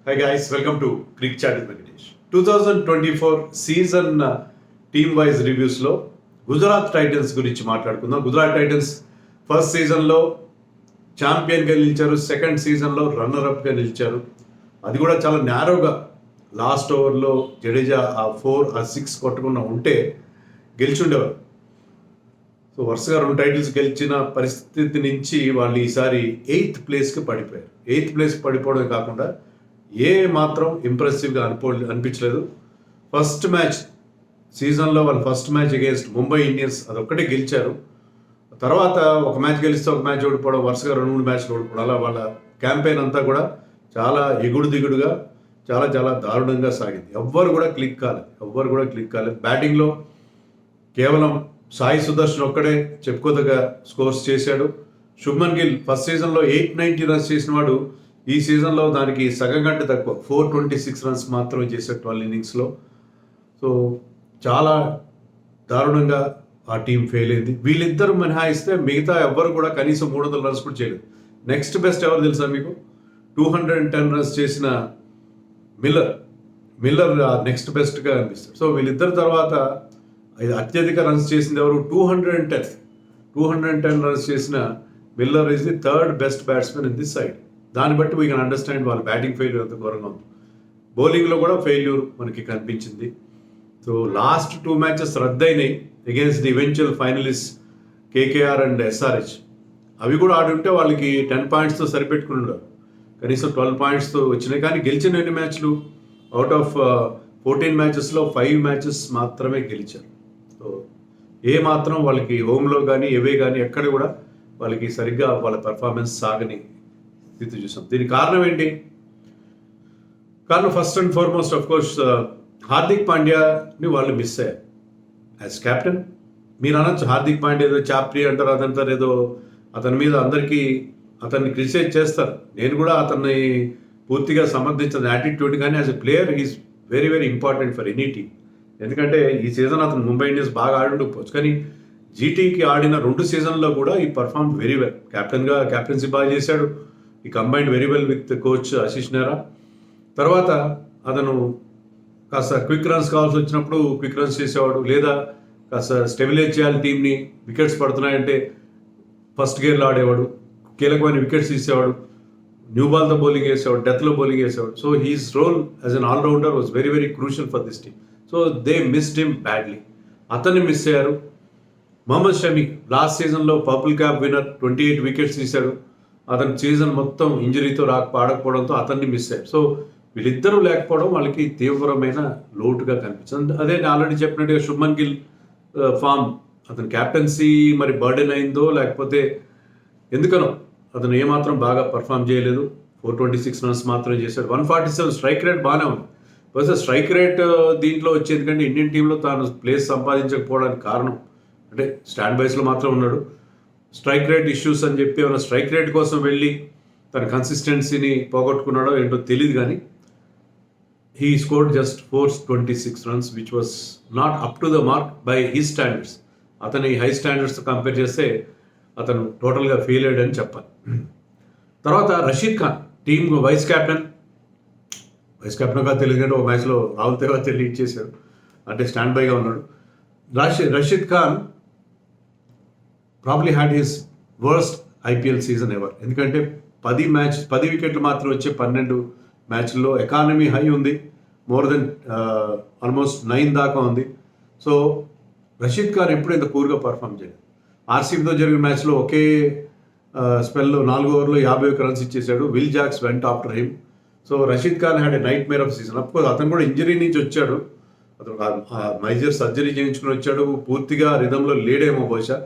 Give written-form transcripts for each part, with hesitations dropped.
Hi guys, welcome to Greek Chat with Venkatesh. 2024 season team wise రివ్యూస్లో Gujarat Titans గురించి మాట్లాడుకుందాం. Gujarat Titans first సీజన్లో ఛాంపియన్గా నిలిచారు, సెకండ్ సీజన్లో రన్నర్అప్గా నిలిచారు. అది కూడా చాలా నేరోగా లాస్ట్ ఓవర్లో జడేజా ఆ 4-6 కొట్టకుండా ఉంటే గెలిచుండేవారు. సో వరుసగా 2 టైటిల్స్ గెలిచిన పరిస్థితి నుంచి వాళ్ళు ఈసారి 8th ప్లేస్కి పడిపోయారు. 8th ప్లేస్కి పడిపోవడమే కాకుండా ఏ మాత్రం ఇంప్రెసివ్గా అనిపించలేదు. ఫస్ట్ మ్యాచ్ సీజన్లో వాళ్ళు first match against Mumbai Indians అదొక్కటే గెలిచారు. తర్వాత ఒక మ్యాచ్ గెలిస్తే ఒక మ్యాచ్ ఓడిపోవడం, వరుసగా 2-3 మ్యాచ్లు ఓడిపోవడం, అలా వాళ్ళ క్యాంపెయిన్ అంతా కూడా చాలా ఎగుడు దిగుడుగా చాలా చాలా దారుణంగా సాగింది. ఎవ్వరు కూడా క్లిక్ కాలేదు. బ్యాటింగ్లో కేవలం సాయి సుదర్శన్ ఒక్కడే చెప్పుకోదగ్గ స్కోర్స్ చేశాడు. శుభ్మన్ గిల్ ఫస్ట్ సీజన్లో 890 రన్స్ చేసిన వాడు ఈ సీజన్లో దానికి సగం కంటే తక్కువ 426 రన్స్ మాత్రమే చేశాడు 12 ఇన్నింగ్స్లో. సో చాలా దారుణంగా ఆ టీం ఫెయిల్ అయింది. వీళ్ళిద్దరు మినహాయిస్తే మిగతా ఎవ్వరు కూడా కనీసం 300 రన్స్ కూడా చేయలేదు. నెక్స్ట్ బెస్ట్ ఎవరు తెలుసా మీకు? 210 రన్స్ చేసిన మిల్లర్ నెక్స్ట్ బెస్ట్గా అనిపిస్తారు. సో వీళ్ళిద్దరి తర్వాత అత్యధిక రన్స్ చేసింది ఎవరు? 210 రన్స్ చేసిన Miller is the third best batsmen in this side. దాన్ని బట్టి వీ కెన్ అండర్స్టాండ్ వాళ్ళ బ్యాటింగ్ ఫెయిల్యూర్ అంత ఘోరంగా ఉంది. బౌలింగ్లో కూడా ఫెయిల్యూర్ మనకి కనిపించింది. సో లాస్ట్ 2 మ్యాచెస్ రద్దయినాయి against the eventual finalist KKR and SRH. అవి కూడా ఆడుంటే వాళ్ళకి 10 పాయింట్స్తో సరిపెట్టుకుని ఉన్నారు. కనీసం 12 పాయింట్స్తో వచ్చినాయి. కానీ గెలిచిన 2 మ్యాచ్లు అవుట్ ఆఫ్ 14 మ్యాచెస్లో 5 మ్యాచెస్ మాత్రమే గెలిచారు. సో ఏ మాత్రం వాళ్ళకి హోమ్లో కానీ ఎవే కానీ ఎక్కడ కూడా వాళ్ళకి సరిగ్గా వాళ్ళ పెర్ఫార్మెన్స్ సాగని స్థితి చూసాం. దీనికి కారణం ఏంటి? కారణం first and foremost of course Hardik పాండ్యాని వాళ్ళు మిస్ అయ్యారు యాజ్ కెప్టెన్. మీరు అనొచ్చు హార్దిక్ పాండ్యా ఏదో చాప్రీ అంటారు, అదంటారు, ఏదో అతని మీద అందరికీ అతన్ని క్రిటిసైజ్ చేస్తారు. నేను కూడా అతన్ని పూర్తిగా సమర్థించిన యాటిట్యూడ్, కానీ as a player is very very important for any team. ఎందుకంటే ఈ సీజన్ అతను ముంబై ఇండియన్స్ బాగా ఆడుండకపోవచ్చు, కానీ జీటీకి ఆడిన 2 సీజన్లో కూడా ఈ పర్ఫార్మ్ వెరీ వెల్. క్యాప్టెన్సీ బాగా చేశాడు. ఈ combined very well with coach Ashish Nehra. తర్వాత అతను కాస్త క్విక్ రన్స్ కావాల్సి వచ్చినప్పుడు క్విక్ రన్స్ చేసేవాడు, లేదా కాస్త స్టెబిలైజ్ చేయాలి టీంని, వికెట్స్ పడుతున్నాయంటే ఫస్ట్ గేర్లో ఆడేవాడు, కీలకమైన వికెట్స్ తీసేవాడు, న్యూ బాల్తో బౌలింగ్ వేసేవాడు, డెత్లో బౌలింగ్ వేసేవాడు. So his role as an allrounder was very very crucial for this team. So they missed him badly. అతన్ని మిస్ అయ్యారు. మహమ్మద్ షమి లాస్ట్ సీజన్లో పర్పుల్ క్యాప్ విన్నర్, 28 వికెట్స్ తీశాడు. అతని సీజన్ మొత్తం ఇంజరీతో ఆడకపోవడంతో అతన్ని మిస్ అయ్యారు. సో వీళ్ళిద్దరూ లేకపోవడం వాళ్ళకి తీవ్రమైన లోటుగా కనిపించింది. అదే నేను ఆల్రెడీ చెప్పినట్టుగా శుభ్మన్ గిల్ ఫామ్, అతని క్యాప్టెన్సీ మరి బర్డెన్ అయిందో లేకపోతే ఎందుకనో అతను ఏమాత్రం బాగా పర్ఫామ్ చేయలేదు. 426 రన్స్ మాత్రమే చేశాడు. 147 స్ట్రైక్ రేట్ బాగానే ఉంది. బహుశా స్ట్రైక్ రేట్ దీంట్లో వచ్చేది కంటే ఇండియన్ టీంలో తాను ప్లేస్ సంపాదించకపోవడానికి కారణం అంటే స్టాండ్ బైస్లో మాత్రం ఉన్నాడు. స్ట్రైక్ రేట్ ఇష్యూస్ అని చెప్పి ఏమైనా స్ట్రైక్ రేట్ కోసం వెళ్ళి తన కన్సిస్టెన్సీని పోగొట్టుకున్నాడో ఏంటో తెలియదు, కానీ he scored just 426 runs which was not up to the mark by his standards. అతని హై స్టాండర్డ్స్తో కంపేర్ చేస్తే అతను టోటల్గా ఫెయిల్ అయ్యాడని చెప్పాలి. తర్వాత రషీద్ ఖాన్ టీమ్ వైస్ కెప్టెన్గా తెలియదు, కానీ ఒక మ్యాచ్లో రాహుల్ తెవాతియా లీడ్ చేశాడు, అంటే స్టాండ్ బైగా ఉన్నాడు. Rashid Khan probably had his worst IPL season ever. ఎందుకంటే 10 వికెట్లు మాత్రం వచ్చే 12 మ్యాచ్ల్లో ఎకానమీ హై ఉంది, మోర్ దెన్ ఆల్మోస్ట్ 9 దాకా ఉంది. సో రషీద్ ఖాన్ ఎప్పుడు ఇంత పూర్గా పర్ఫామ్ చేయలేదు. ఆర్సీబీతో జరిగిన మ్యాచ్లో ఒకే స్పెల్లో 4 ఓవర్లో 51 రన్స్ ఇచ్చేసాడు. Will Jacks went after him. So Rashid Khan had a nightmare of season. Of course అతను కూడా ఇంజరీ నుంచి వచ్చాడు, అతను మేజర్ సర్జరీ చేయించుకుని వచ్చాడు, పూర్తిగా రిధంలో లేడేమో బహుశా,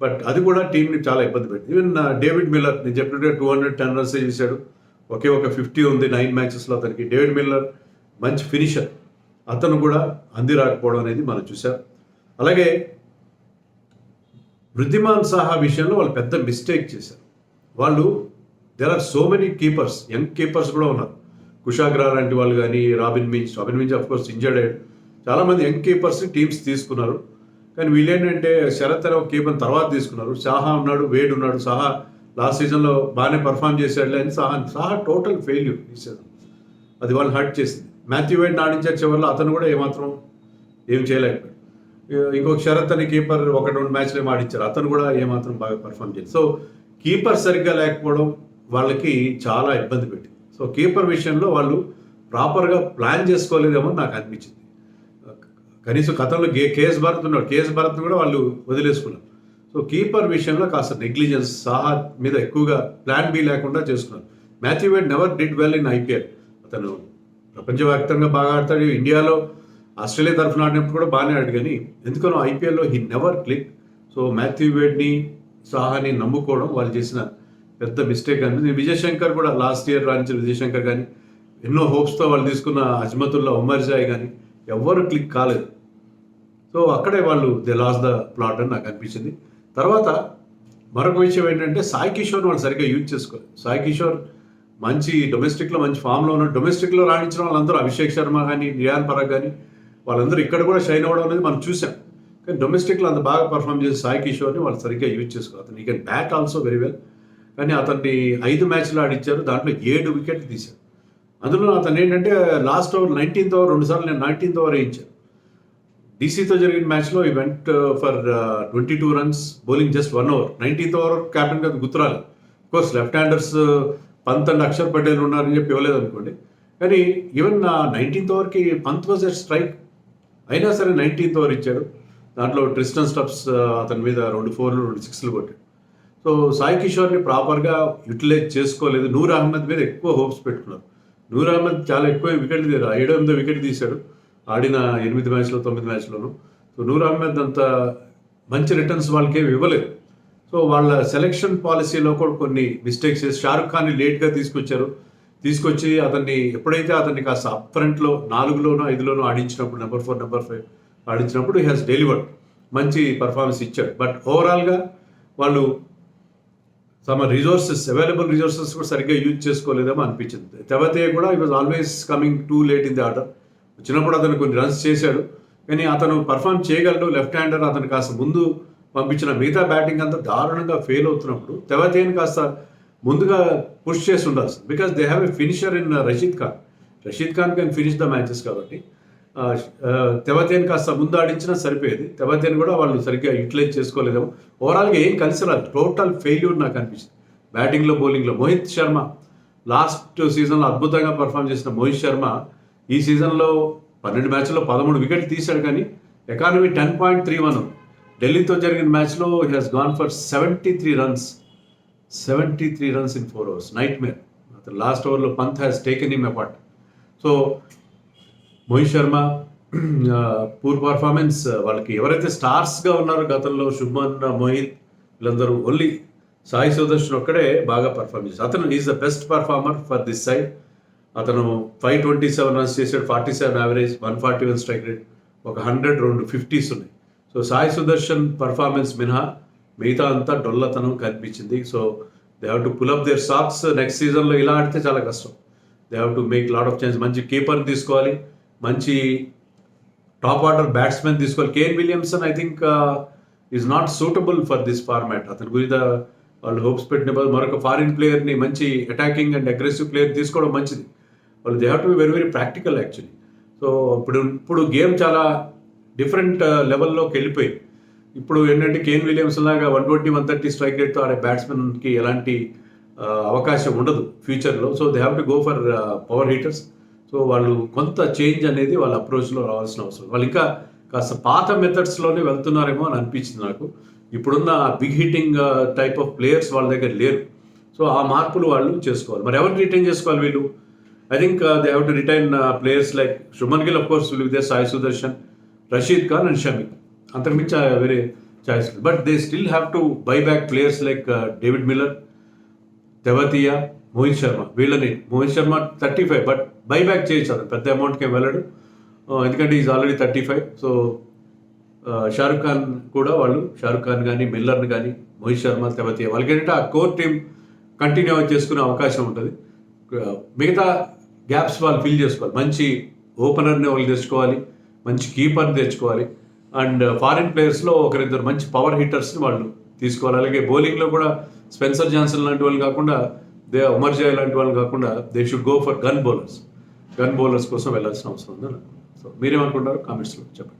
బట్ అది కూడా టీంని చాలా ఇబ్బంది పెట్టింది. ఈవెన్ డేవిడ్ మిల్లర్ నేను చెప్పినట్టుగా 210 రన్స్ చేశాడు. ఒక 50 ఉంది 9 మ్యాచెస్లో అతనికి. డేవిడ్ మిల్లర్ మంచి ఫినిషర్, అతను కూడా అంది రాకపోవడం అనేది మనం చూసాం. అలాగే వృద్ధిమాన్ సాహా విషయంలో వాళ్ళు పెద్ద మిస్టేక్ చేశారు. వాళ్ళు there are so many keepers, young keepers కూడా ఉన్నారు. కుషాగ్రా లాంటి వాళ్ళు కానీ, Robin Minz of course injured అయ్యాడు. చాలామంది యంగ్ కీపర్స్ని టీమ్స్ తీసుకున్నారు. కానీ వీళ్ళేంటంటే శరత్ అనే ఒక కీపర్ తర్వాత తీసుకున్నారు. సాహా ఉన్నాడు, వేడ్ ఉన్నాడు. సాహా లాస్ట్ సీజన్లో బాగానే పర్ఫామ్ చేశాడు అని సాహా టోటల్ ఫెయిల్యూర్ ఈ సీజన్. అది వాళ్ళు హర్ట్ చేసింది. మాథ్యూ వైడ్ని ఆడించారు చివరిలో, అతను కూడా ఏమాత్రం ఏం చేయలేకపోయాడు. ఇంకొక షరత్ అని కీపర్ 1-2 మ్యాచ్లు ఏమో ఆడించారు, అతను కూడా ఏమాత్రం బాగా పర్ఫామ్ చేయలేదు. సో కీపర్ సరిగ్గా లేకపోవడం వాళ్ళకి చాలా ఇబ్బంది పెట్టింది. సో కీపర్ విషయంలో వాళ్ళు ప్రాపర్గా ప్లాన్ చేసుకోలేదేమో నాకు అనిపించింది. కనీసం గతంలో కేఎస్ భరత్ ఉన్నాడు, కేఎస్ భరత్ కూడా వాళ్ళు వదిలేసుకున్నారు. సో కీపర్ విషయంలో కాస్త నెగ్లిజెన్స్, సాహా మీద ఎక్కువగా ప్లాన్ బి లేకుండా చేసుకున్నారు. Matthew wide never did well in IPL. అతను ప్రపంచవ్యాప్తంగా బాగా ఆడతాడు, ఇండియాలో ఆస్ట్రేలియా తరఫున ఆడినప్పుడు కూడా బాగానే ఆడు, కానీ ఎందుకనో ఐపీఎల్లో he never click. So Matthew వైడ్ని, సాహాని నమ్ముకోవడం వాళ్ళు చేసిన పెద్ద మిస్టేక్ అనిపించింది. విజయ్ శంకర్ కూడా లాస్ట్ ఇయర్ రాణించిన విజయ్ శంకర్ కానీ, ఎన్నో హోప్స్తో వాళ్ళు తీసుకున్న అజ్మతుల్లా, ఉమర్ జాయ్ కానీ ఎవ్వరు క్లిక్ కాలేదు. సో అక్కడే వాళ్ళు దే లాస్ ద ప్లాట్ అని నాకు అనిపించింది. తర్వాత మరొక విషయం ఏంటంటే సాయి కిషోర్ వాళ్ళు సరిగ్గా యూజ్ చేసుకోలేదు. సాయి కిషోర్ మంచి డొమెస్టిక్లో మంచి ఫామ్లో ఉన్నారు. డొమెస్టిక్లో రాణించిన వాళ్ళందరూ అభిషేక్ శర్మ కానీ, రియాన్ పరాగ్ కానీ వాళ్ళందరూ ఇక్కడ కూడా షైన్ అవ్వడం అనేది మనం చూసాం. కానీ డొమెస్టిక్లో అంత బాగా పర్ఫామ్ చేసే సాయి కిషోర్ని వాళ్ళు సరిగ్గా యూజ్ చేసుకోవాలి. అతను ఈ can bat also very well. కానీ అతన్ని 5 మ్యాచ్లు ఆడించారు, దాంట్లో 7 వికెట్లు తీశారు. అందులో అతను ఏంటంటే లాస్ట్ ఓవర్ 19th ఓవర్ 2 సార్లు నేను 19th ఓవర్ వేయించాను. డీసీతో జరిగిన మ్యాచ్లో he went for 22 runs, bowling just 1 over. 19th over captain గారు గుర్తురాలి. Course left handers Pant and Axar Patel ఉన్నారని చెప్పి ఇవ్వలేదు అనుకోండి. కానీ ఈవెన్ 19th ఓవర్కి పంత్ వాజ్ ఎట్ స్ట్రైక్, అయినా సరే 19th ఓవర్ ఇచ్చాడు. దాంట్లో ట్రిస్టన్ స్టబ్స్ అతని మీద 2 4లు 2 6లు కొట్టాడు. సో సాయి కిషోర్ని ప్రాపర్గా యూటిలైజ్ చేసుకోలేదు. నూర్ అహ్మద్ మీద ఎక్కువ హోప్స్ పెట్టుకున్నారు. నూర్ అహ్మద్ చాలా ఎక్కువ వికెట్లు తీశారు, 7-8 వికెట్ తీశాడు ఆడిన 8 మ్యాచ్లో 9 మ్యాచ్లోనూ. సో నూర్ అహ్మద్ అంత మంచి రిటర్న్స్ వాళ్ళకి ఏమి ఇవ్వలేదు. సో వాళ్ళ సెలెక్షన్ పాలసీలో కూడా కొన్ని మిస్టేక్స్ చేసి షారుఖ్ ఖాన్ని లేట్గా తీసుకొచ్చి అతన్ని ఎప్పుడైతే అతన్ని కాస్త అప్ ఫ్రంట్లో 4లోనో 5లోనో ఆడించినప్పుడు, నెంబర్ 4 నెంబర్ 5 ఆడించినప్పుడు హీ హాస్ డెలివర్డ్, మంచి పర్ఫార్మెన్స్ ఇచ్చాడు. బట్ ఓవరాల్గా వాళ్ళు తమ అవైలబుల్ రిసోర్సెస్ కూడా సరిగ్గా యూజ్ చేసుకోలేదేమో అనిపించింది. తెవతే కూడా ఈ was always coming too late in the order. వచ్చినప్పుడు అతను కొన్ని రన్స్ చేశాడు, కానీ అతను పర్ఫామ్ చేయగలడు. లెఫ్ట్ హ్యాండర్ అతను కాస్త ముందు పంపించిన మిగతా బ్యాటింగ్ అంతా దారుణంగా ఫెయిల్ అవుతున్నప్పుడు తెవతేని కాస్త ముందుగా పుష్ చేసి ఉండాల్సింది. Because they have a finisher in Rashid Khan can finish the matches. కాబట్టి తెవతేని కాస్త ముందు ఆడించినా సరిపోయేది. తెవతేని కూడా వాళ్ళు సరిగ్గా యూటిలైజ్ చేసుకోలేదేమో. ఓవరాల్గా ఏం కలిసి రాదు, టోటల్ ఫెయిల్యూర్ నాకు అనిపించింది బ్యాటింగ్లో బౌలింగ్లో. మోహిత్ శర్మ లాస్ట్ సీజన్లో అద్భుతంగా పర్ఫామ్ చేసిన మోహిత్ శర్మ ఈ సీజన్లో 12 మ్యాచ్ల్లో 13 వికెట్లు తీశాడు, కానీ ఎకానమీ 10.31. ఢిల్లీతో జరిగిన మ్యాచ్లో he has gone for 73 runs. 73 runs in 4 overs. Nightmare. అతను లాస్ట్ ఓవర్లో Pant has taken him apart. So Mohit Sharma poor performance. వాళ్ళకి ఎవరైతే స్టార్స్గా ఉన్నారో గతంలో శుభ్మన్, మోహిత్ వీళ్ళందరూ, ఓన్లీ సాయి సుదర్శన్ ఒక్కడే బాగా పర్ఫార్మ్ చేశారు. అతను is the best performer for this side. అతను 527 runs చేశాడు, 47 యావరేజ్, 141 స్ట్రైక్ రేట్, ఒక 100, 2 50s ఉన్నాయి. సో సాయి సుదర్శన్ పర్ఫార్మెన్స్ మినహా మిగతా అంతా డొల్లతనం కనిపించింది. So they have to pull up their socks. Next సీజన్లో ఇలా ఆడితే చాలా కష్టం. They have to make lot of change. మంచి కీపర్ని తీసుకోవాలి, మంచి టాప్ ఆర్డర్ బ్యాట్స్మెన్ తీసుకోవాలి. Kane Williamson I think is not suitable for this format. అతని గురించి వాళ్ళు హోప్స్ పెట్టిన బదులు మరొక ఫారిన్ ప్లేయర్ని, మంచి అటాకింగ్ అండ్ అగ్రెసివ్ ప్లేయర్ తీసుకోవడం మంచిది. వాళ్ళు they have to be very very practical actually. So ఇప్పుడు గేమ్ చాలా డిఫరెంట్ లెవెల్లోకి వెళ్ళిపోయి, ఇప్పుడు ఏంటంటే కేన్ విలియమ్సన్ లాగా 120, 130 స్ట్రైక్ రేట్తో ఆడే బ్యాట్స్మెన్కి ఎలాంటి అవకాశం ఉండదు ఫ్యూచర్లో. So they have to go for power heaters. So వాళ్ళు కొంత చేంజ్ అనేది వాళ్ళ అప్రోచ్లో రావాల్సిన అవసరం. వాళ్ళు ఇంకా కాస్త పాత మెథడ్స్లోనే వెళ్తున్నారేమో అని అనిపించింది నాకు. ఇప్పుడున్న big hitting type of players వాళ్ళ దగ్గర లేరు. సో ఆ మార్పులు వాళ్ళు చేసుకోవాలి. మరి ఎవరిని రిటైన్ చేసుకోవాలి వీళ్ళు? I think they have to retain players like Shubman Gill, of course will be there, Sai Sudharsan, Rashid Khan and Shami. అంతకుమించి వేరే choice. But they still have to buy back players like David Miller, Tewatia, Mohit Sharma. వీళ్ళని Mohit Sharma 35, but buy back చేయొచ్చు. అతను పెద్ద అమౌంట్కి ఏం వెళ్ళడు, ఎందుకంటే is already 35. So Shahrukh Khan కూడా వాళ్ళు, షారుఖ్ ఖాన్ కానీ, మిల్లర్ని కానీ, మోహిత్ శర్మ, తెవతియా, వాళ్ళకి ఏంటంటే ఆ కోర్ టీం కంటిన్యూ చేసుకునే అవకాశం ఉంటుంది. మిగతా గ్యాప్స్ వాళ్ళు ఫిల్ చేసుకోవాలి. మంచి ఓపెనర్ని వాళ్ళు తెచ్చుకోవాలి, మంచి కీపర్ని తెచ్చుకోవాలి, అండ్ ఫారిన్ ప్లేయర్స్లో ఒకరిద్దరు మంచి పవర్ హిట్టర్స్ని వాళ్ళు తీసుకోవాలి. అలాగే బౌలింగ్లో కూడా స్పెన్సర్ జాన్సన్ లాంటి వాళ్ళు కాకుండా, ఉమర్ జాయ్ లాంటి వాళ్ళు కాకుండా they should go for gun bowlers. Gun bowlers కోసం వెళ్ళాల్సిన అవసరం ఉందని. సో మీరేమనుకుంటారు కామెంట్స్లో చెప్పండి.